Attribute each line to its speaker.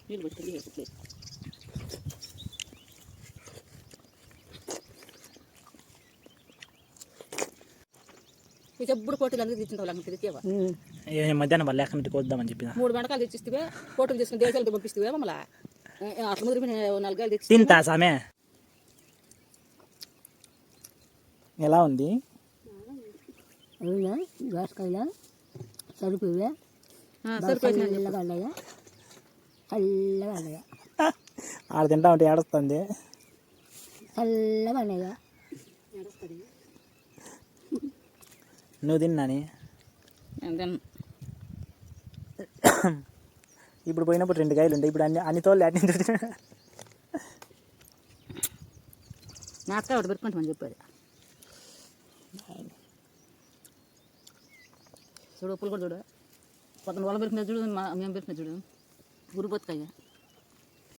Speaker 1: నీళ్ళు పెట్టుకుంటే ఇక ఎప్పుడు పోటీలు అందరూ తెచ్చింటావు అక్కడ తెచ్చేవా
Speaker 2: మధ్యాహ్నం వాళ్ళు లేకుండా కోద్దామని చెప్పిన
Speaker 1: 3 గంటలు తెచ్చిస్తే పోటీలు తీసుకుని దేశాలతో పంపిస్తే మమ్మల్ని అట్లా ముదిరి 4 గంటలు తెచ్చి
Speaker 2: తింటా సామె ఎలా ఉంది
Speaker 3: దోసకాయలు సరిపోయా చల్లగా ఉన్నాయా చల్లగా ఉన్నాయా
Speaker 2: ఆడ తింటా ఉంటే ఏడుస్తుంది
Speaker 3: చల్లగా ఉన్నాయా
Speaker 2: నువ్వు తిన్నాని ఇప్పుడు పోయినప్పుడు 2 కాయలు ఉంటాయి ఇప్పుడు అన్ని తోళ్ళు అన్ని
Speaker 1: నా అక్క ఒకటి పెట్టుకుంటామని చెప్పారు చూడు ఉప్పులు కూడా చూడు పక్కన వాళ్ళ పెరికిన చూడు మేము పెరికిన చూడు గురు బతుకయ్యా